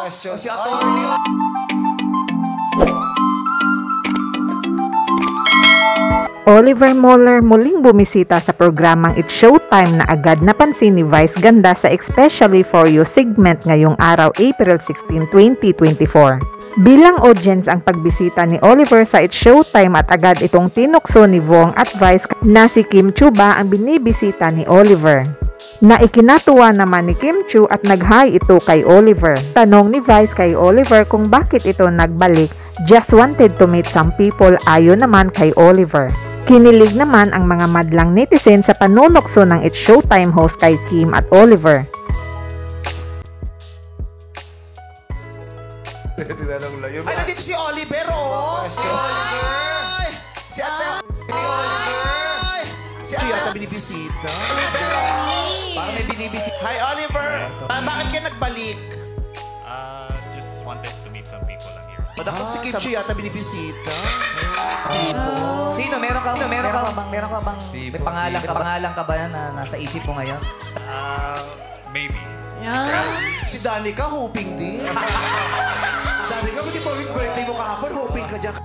question. Si Ato. Oliver Moller muling bumisita sa programang It's Showtime na agad napansin ni Vice Ganda sa Especially For You segment ngayong araw April 16, 2024. Bilang audience ang pagbisita ni Oliver sa It's Showtime at agad itong tinukso ni Vong at Vice na si Kim Chiu ba ang binibisita ni Oliver. Na ikinatuwa naman ni Kim Chiu at nag-hi ito kay Oliver. Tanong ni Vice kay Oliver kung bakit ito nagbalik, just wanted to meet some people ayon naman kay Oliver. Kinilig naman ang mga madlang netizen sa panunokso ng It's Showtime host kay Kim at Oliver. Ay, nandito si Oliver, oh! Ay! Si Ate Oliver! Si Ate yata binibisita. Oliver, parang may binibisita. Hi, Oliver! Bakit ka nagbalik? Just wanted to meet some people lang here. Padakot si Kim Chiu yata binibisita. Sino? Meron ka bang may pangalan ka ba na nasa isip mo ngayon? Maybe. Si Danica, hoping din. Danica, hindi pa birthday mo kahapon, hoping ka dyan.